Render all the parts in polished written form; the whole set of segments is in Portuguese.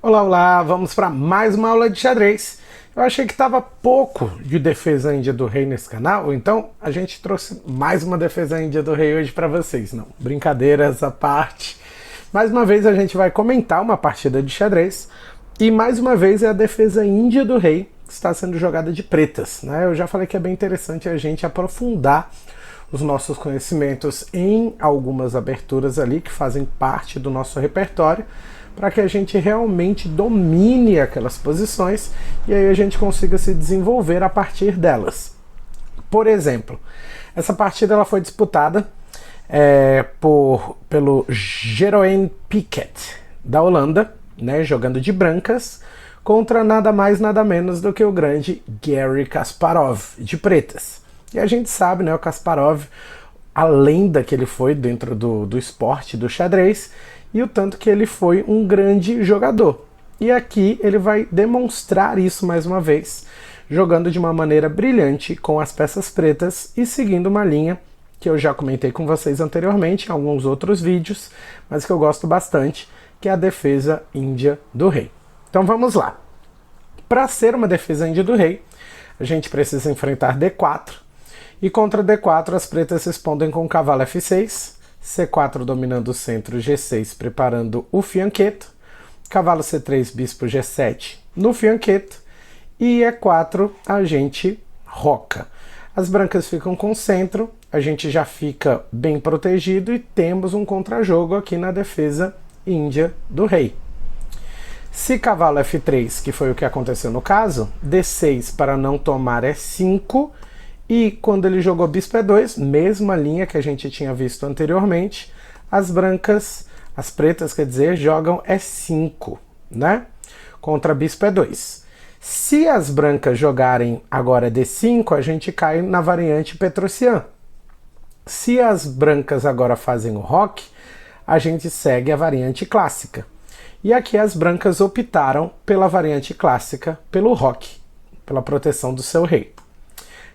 Olá, olá! Vamos para mais uma aula de xadrez. Eu achei que estava pouco de defesa índia do rei nesse canal, então a gente trouxe mais uma defesa índia do rei hoje para vocês. Não, brincadeiras à parte. Mais uma vez a gente vai comentar uma partida de xadrez e mais uma vez é a defesa índia do rei que está sendo jogada de pretas, né? Eu já falei que é bem interessante a gente aprofundar os nossos conhecimentos em algumas aberturas ali que fazem parte do nosso repertório, para que a gente realmente domine aquelas posições e aí a gente consiga se desenvolver a partir delas. Por exemplo, essa partida ela foi disputada pelo Jeroen Piquet, da Holanda, né, jogando de brancas, contra nada mais nada menos do que o grande Garry Kasparov, de pretas. E a gente sabe, né, o Kasparov, a lenda que ele foi dentro do esporte do xadrez, e o tanto que ele foi um grande jogador. E aqui ele vai demonstrar isso mais uma vez, jogando de uma maneira brilhante com as peças pretas e seguindo uma linha que eu já comentei com vocês anteriormente em alguns outros vídeos, mas que eu gosto bastante, que é a defesa índia do rei. Então vamos lá. Para ser uma defesa índia do rei, a gente precisa enfrentar D4, e contra D4 as pretas respondem com cavalo F6, C4 dominando o centro, G6 preparando o fianqueto, cavalo C3, bispo G7 no fianqueto, e E4 a gente roca. As brancas ficam com o centro, a gente já fica bem protegido e temos um contrajogo aqui na defesa índia do rei. Se cavalo F3, que foi o que aconteceu no caso, D6 para não tomar E5, e quando ele jogou bispo E2, mesma linha que a gente tinha visto anteriormente, as pretas, quer dizer, jogam E5, né? Contra bispo E2. Se as brancas jogarem agora D5, a gente cai na variante Petrosian. Se as brancas agora fazem o roque, a gente segue a variante clássica. E aqui as brancas optaram pela variante clássica, pelo roque, pela proteção do seu rei.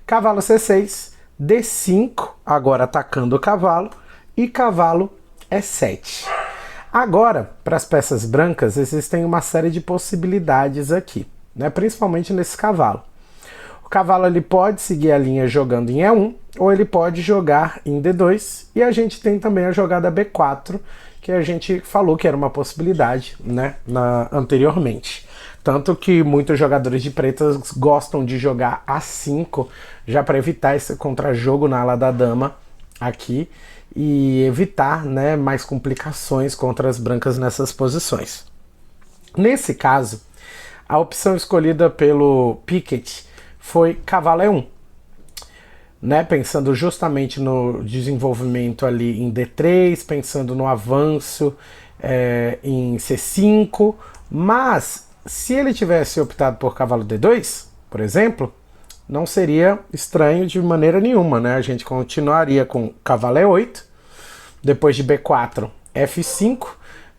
Cavalo C6, D5, agora atacando o cavalo, e cavalo E7. Agora, para as peças brancas, existem uma série de possibilidades aqui, né? Principalmente nesse cavalo. O cavalo ele pode seguir a linha jogando em E1, ou ele pode jogar em D2, e a gente tem também a jogada B4, que a gente falou que era uma possibilidade, né, anteriormente. Tanto que muitos jogadores de pretas gostam de jogar A5, já para evitar esse contrajogo na ala da dama aqui, e evitar, né, mais complicações contra as brancas nessas posições. Nesse caso, a opção escolhida pelo Piquet foi cavalo E1. Né, pensando justamente no desenvolvimento ali em D3, pensando no avanço em C5, mas se ele tivesse optado por cavalo D2, por exemplo, não seria estranho de maneira nenhuma, né? A gente continuaria com cavalo E8, depois de B4, F5,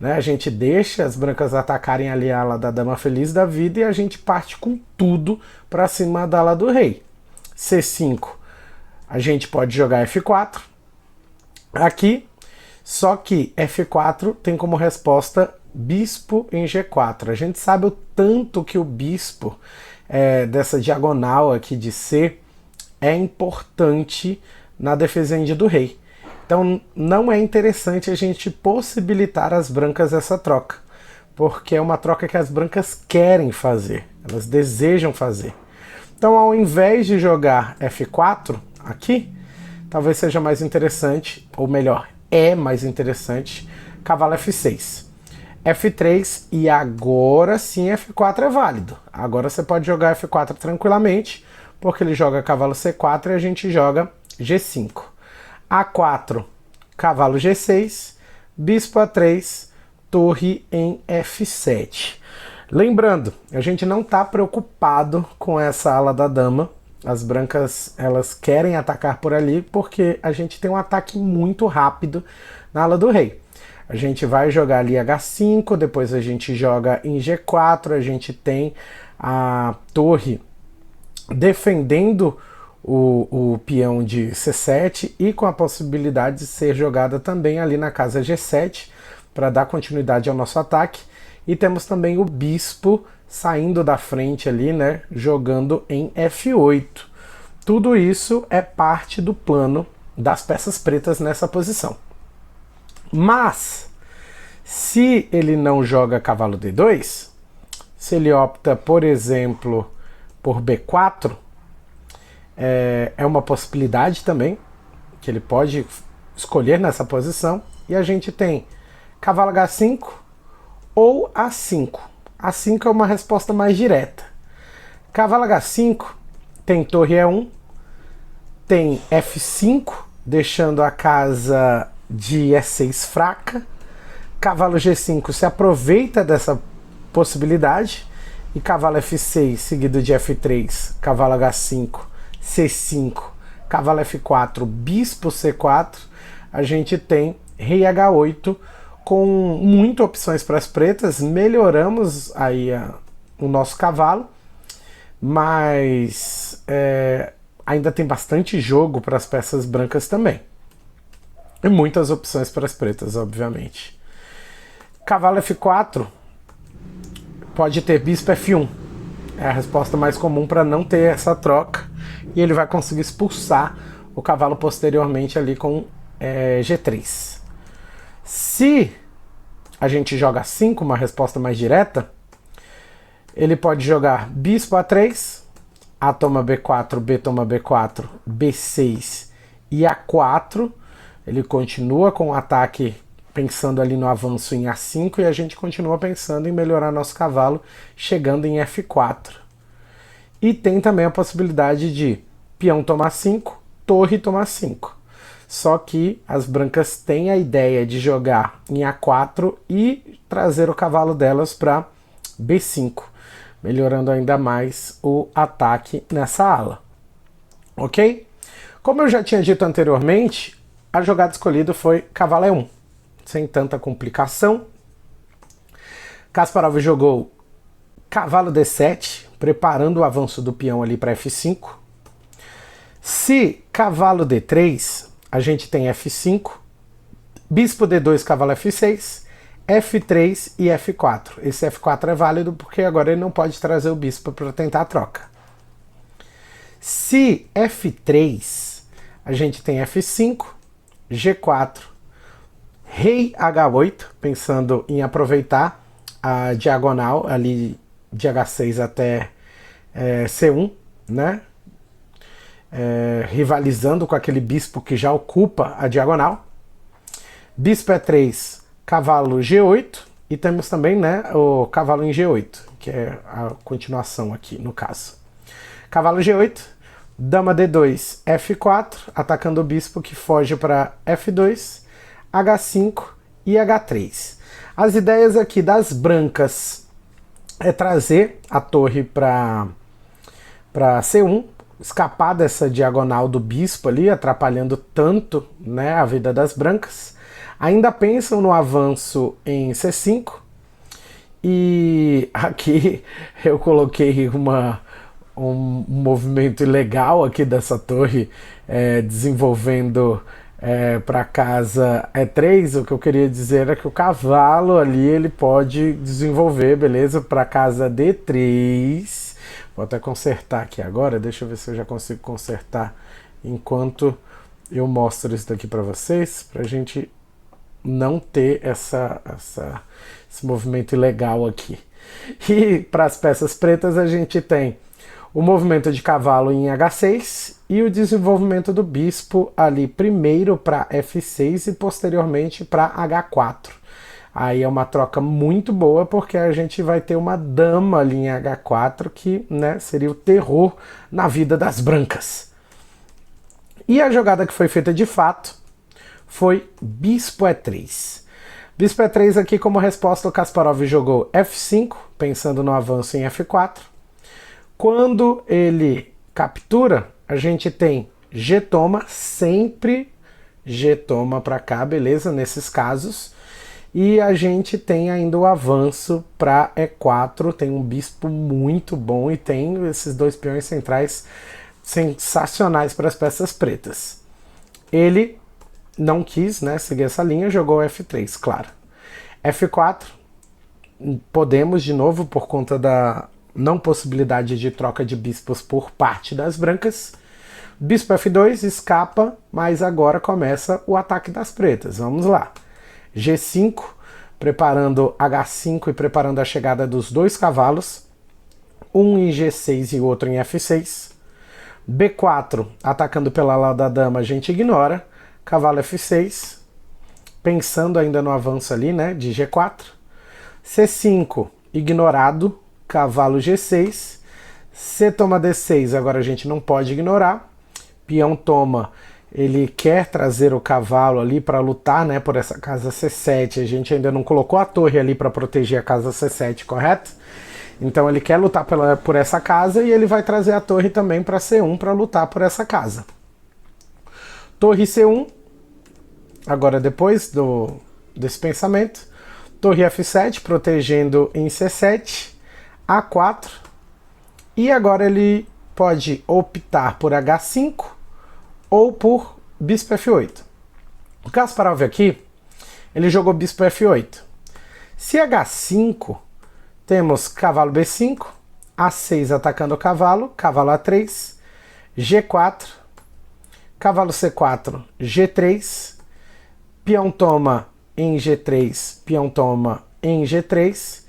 né? A gente deixa as brancas atacarem ali a ala da dama feliz da vida e a gente parte com tudo para cima da ala do rei. C5, a gente pode jogar F4 aqui, só que F4 tem como resposta bispo em G4. A gente sabe o tanto que o bispo dessa diagonal aqui de C é importante na defesa índia do rei. Então não é interessante a gente possibilitar às brancas essa troca, porque é uma troca que as brancas querem fazer, elas desejam fazer. Então ao invés de jogar F4 aqui, talvez seja mais interessante, ou melhor, é mais interessante, cavalo F6. F3 e agora sim F4 é válido. Agora você pode jogar F4 tranquilamente, porque ele joga cavalo C4 e a gente joga G5. A4, cavalo G6, bispo A3, torre em F7. Lembrando, a gente não está preocupado com essa ala da dama. As brancas, elas querem atacar por ali porque a gente tem um ataque muito rápido na ala do rei. A gente vai jogar ali H5, depois a gente joga em G4, a gente tem a torre defendendo o peão de C7 e com a possibilidade de ser jogada também ali na casa G7 para dar continuidade ao nosso ataque. E temos também o bispo saindo da frente ali, né, jogando em F8. Tudo isso é parte do plano das peças pretas nessa posição. Mas, se ele não joga cavalo D2, se ele opta, por exemplo, por B4, é uma possibilidade também, que ele pode escolher nessa posição. E a gente tem cavalo H5 ou A5. A5 é uma resposta mais direta. Cavalo H5 tem torre E1, tem F5, deixando a casa de E6 fraca. Cavalo G5 se aproveita dessa possibilidade. E cavalo F6 seguido de F3, cavalo H5, C5, cavalo F4, bispo C4, a gente tem rei H8 com muitas opções para as pretas. Melhoramos aí o nosso cavalo, mas ainda tem bastante jogo para as peças brancas também. E muitas opções para as pretas, obviamente. Cavalo F4 pode ter bispo F1. É a resposta mais comum para não ter essa troca. E ele vai conseguir expulsar o cavalo posteriormente ali com G3. Se a gente joga 5, uma resposta mais direta, ele pode jogar bispo A3, A toma B4, B toma B4, B6 e A4. Ele continua com o ataque pensando ali no avanço em A5 e a gente continua pensando em melhorar nosso cavalo chegando em F4. E tem também a possibilidade de peão tomar 5, torre tomar 5. Só que as brancas têm a ideia de jogar em A4 e trazer o cavalo delas para B5, melhorando ainda mais o ataque nessa ala. Ok? Como eu já tinha dito anteriormente, a jogada escolhida foi cavalo E1, sem tanta complicação. Kasparov jogou cavalo D7, preparando o avanço do peão ali para F5. Se cavalo D3, a gente tem F5, bispo D2, cavalo F6, F3 e F4. Esse F4 é válido porque agora ele não pode trazer o bispo para tentar a troca. Se F3, a gente tem F5, G4, rei H8, pensando em aproveitar a diagonal ali de H6 até C1, né? Rivalizando com aquele bispo que já ocupa a diagonal. Bispo E3, cavalo G8, e temos também, né, o cavalo em G8, que é a continuação aqui no caso. Cavalo G8, dama D2, F4, atacando o bispo que foge para F2, H5 e H3. As ideias aqui das brancas é trazer a torre para C1, escapar dessa diagonal do bispo ali, atrapalhando tanto, né, a vida das brancas. Ainda pensam no avanço em C5. E aqui eu coloquei um movimento ilegal aqui dessa torre, desenvolvendo para casa E3. O que eu queria dizer é que o cavalo ali ele pode desenvolver, beleza, para casa D3. Vou até consertar aqui agora, deixa eu ver se eu já consigo consertar enquanto eu mostro isso daqui para vocês, para a gente não ter esse movimento ilegal aqui. E para as peças pretas a gente tem o movimento de cavalo em H6 e o desenvolvimento do bispo ali primeiro para F6 e posteriormente para H4. Aí é uma troca muito boa porque a gente vai ter uma dama ali em H4 que, né, seria o terror na vida das brancas. E a jogada que foi feita de fato foi bispo E3. Bispo E3 aqui como resposta o Kasparov jogou F5, pensando no avanço em F4. Quando ele captura, a gente tem G toma, sempre G toma para cá, beleza? Nesses casos. E a gente tem ainda o avanço para E4, tem um bispo muito bom e tem esses dois peões centrais sensacionais para as peças pretas. Ele não quis, né, seguir essa linha, jogou F3, claro. F4, podemos de novo por conta da não possibilidade de troca de bispos por parte das brancas. Bispo F2 escapa, mas agora começa o ataque das pretas. Vamos lá. G5, preparando H5 e preparando a chegada dos dois cavalos. Um em G6 e o outro em F6. B4, atacando pela lado da dama, a gente ignora. Cavalo F6, pensando ainda no avanço ali, né, de G4. C5, ignorado. Cavalo G6. C toma D6, agora a gente não pode ignorar. Peão toma, ele quer trazer o cavalo ali para lutar, né, por essa casa C7. A gente ainda não colocou a torre ali para proteger a casa C7, correto? Então ele quer lutar por essa casa e ele vai trazer a torre também para C1 para lutar por essa casa. Torre C1, agora depois desse pensamento, torre F7 protegendo em C7, A4, e agora ele pode optar por H5 ou por bispo F8. O Kasparov aqui, ele jogou bispo F8. Se H5, temos cavalo B5, A6 atacando o cavalo, cavalo A3, G4, cavalo C4, G3, peão toma em G3, peão toma em G3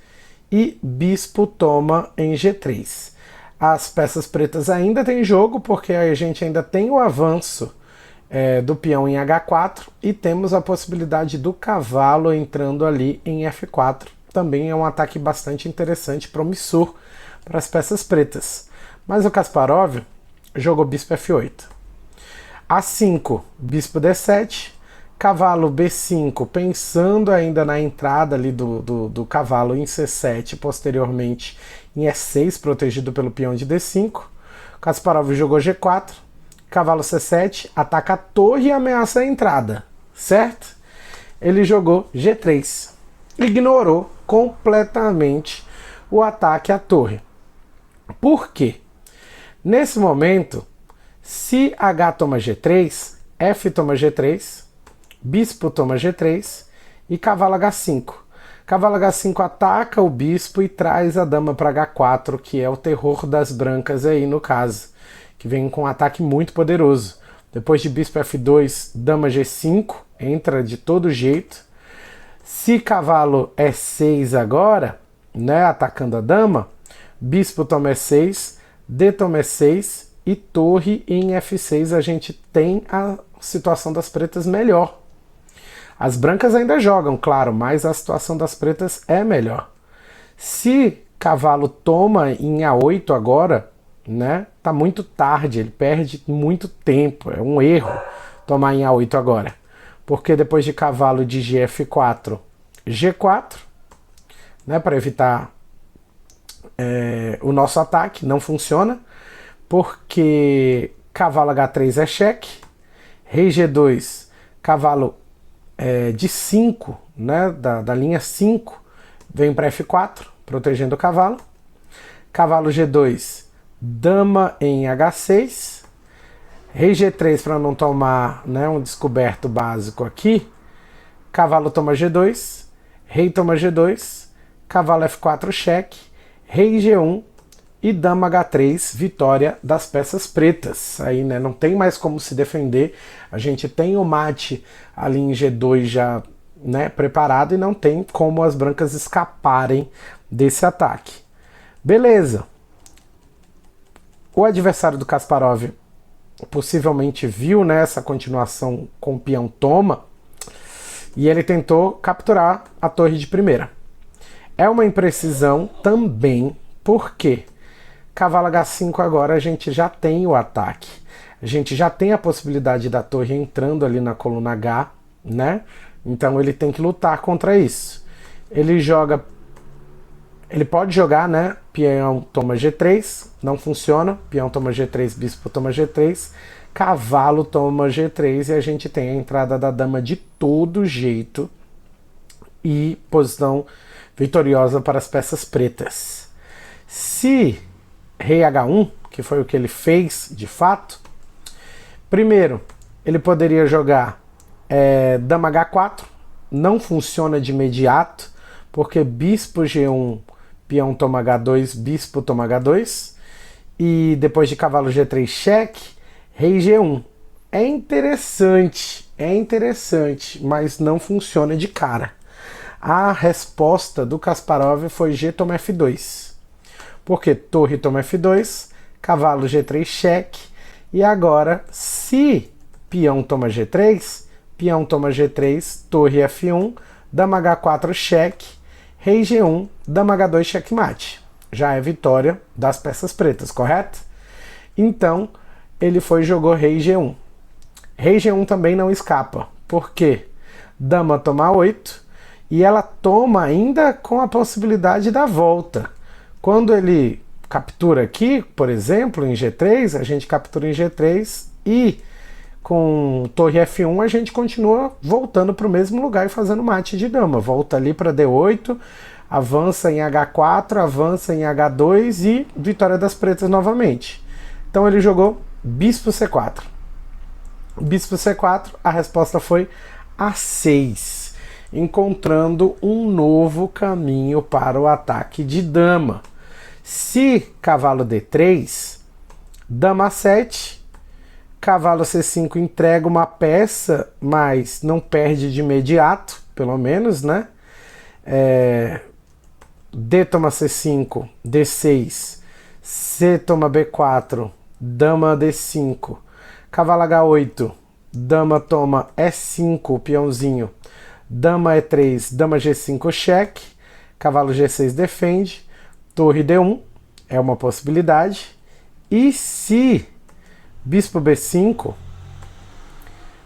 e bispo toma em G3. As peças pretas ainda tem jogo, porque a gente ainda tem o avanço do peão em H4 e temos a possibilidade do cavalo entrando ali em F4. Também é um ataque bastante interessante, promissor para as peças pretas. Mas o Kasparov jogou bispo F8. A5, bispo D7, cavalo B5, pensando ainda na entrada ali do cavalo em C7, posteriormente em E6, protegido pelo peão de D5. Kasparov jogou G4, cavalo C7, ataca a torre e ameaça a entrada, certo? Ele jogou G3, ignorou completamente o ataque à torre. Por quê? Nesse momento, se H toma G3, F toma G3, bispo toma G3 e cavalo H5. Cavalo H5 ataca o bispo e traz a dama para H4, que é o terror das brancas aí no caso, que vem com um ataque muito poderoso. Depois de bispo F2, dama G5, entra de todo jeito. Se cavalo E6 agora, né, atacando a dama, bispo toma E6, D toma E6 e torre em F6, a gente tem a situação das pretas melhor. As brancas ainda jogam, claro, mas a situação das pretas é melhor. Se cavalo toma em A8 agora, né, tá muito tarde, ele perde muito tempo, é um erro tomar em A8 agora. Porque depois de cavalo de GF4, G4, né, para evitar o nosso ataque, não funciona, porque cavalo H3 é cheque, rei G2, cavalo de 5, né, da linha 5, vem para F4, protegendo o cavalo. Cavalo G2, dama em H6. Rei G3 para não tomar, né, um descoberto básico aqui. Cavalo toma G2. Rei toma G2. Cavalo F4 cheque. Rei G1 e dama H3, vitória das peças pretas. Aí, né, não tem mais como se defender. A gente tem o mate ali em G2 já, né, preparado e não tem como as brancas escaparem desse ataque. Beleza. O adversário do Kasparov possivelmente viu, né, essa continuação com o peão toma e ele tentou capturar a torre de primeira. É uma imprecisão também, porque cavalo H5 agora a gente já tem o ataque. A gente já tem a possibilidade da torre entrando ali na coluna H, né? Então ele tem que lutar contra isso. Ele pode jogar, né? Peão toma G3, não funciona. Peão toma G3, bispo toma G3, cavalo toma G3 e a gente tem a entrada da dama de todo jeito e posição vitoriosa para as peças pretas. Se rei H1, que foi o que ele fez de fato, primeiro, ele poderia jogar dama H4, não funciona de imediato, porque bispo G1, peão toma H2, bispo toma H2, e depois de cavalo G3 cheque, rei G1. É interessante, mas não funciona de cara. A resposta do Kasparov foi G toma F2. Porque torre toma F2, cavalo G3 cheque, e agora, se peão toma G3, peão toma G3, torre F1, dama H4 cheque, rei G1, dama H2 checkmate. Já é vitória das peças pretas, correto? Então, ele foi e jogou rei G1. Rei G1 também não escapa. Por quê? Dama toma 8 e ela toma ainda com a possibilidade da volta. Quando ele captura aqui, por exemplo, em G3, a gente captura em G3 e com torre F1 a gente continua voltando para o mesmo lugar e fazendo mate de dama. Volta ali para D8, avança em H4, avança em H2 e vitória das pretas novamente. Então ele jogou bispo C4. Bispo C4, a resposta foi A6, encontrando um novo caminho para o ataque de dama. Se cavalo D3, dama A7, cavalo C5 entrega uma peça, mas não perde de imediato, pelo menos, né? D toma C5, D6, C toma B4, dama D5, cavalo H8, dama toma E5, peãozinho, dama E3, dama G5 cheque, cavalo G6 defende, torre D1 é uma possibilidade, e se bispo B5,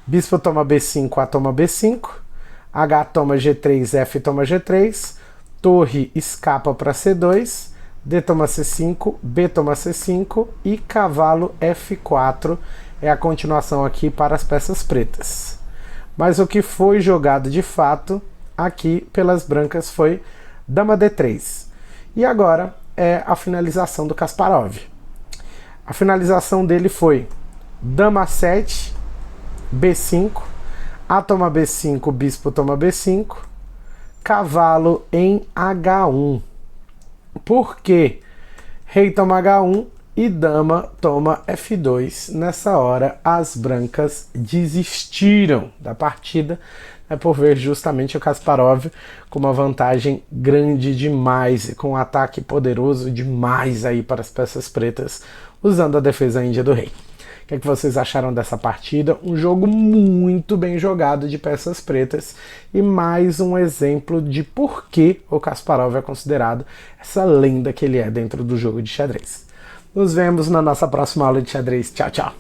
bispo toma B5, A toma B5, H toma G3, F toma G3, torre escapa para C2, D toma C5, B toma C5 e cavalo F4 é a continuação aqui para as peças pretas. Mas o que foi jogado de fato aqui pelas brancas foi dama D3. E agora é a finalização do Kasparov. A finalização dele foi dama A7, B5, A toma B5, bispo toma B5, cavalo em H1. Por quê? Rei toma H1 e dama toma F2. Nessa hora, as brancas desistiram da partida, por ver justamente o Kasparov com uma vantagem grande demais, com um ataque poderoso demais aí para as peças pretas, usando a defesa índia do rei. O que é que vocês acharam dessa partida? Um jogo muito bem jogado de peças pretas e mais um exemplo de por que o Kasparov é considerado essa lenda que ele é dentro do jogo de xadrez. Nos vemos na nossa próxima aula de xadrez. Tchau, tchau!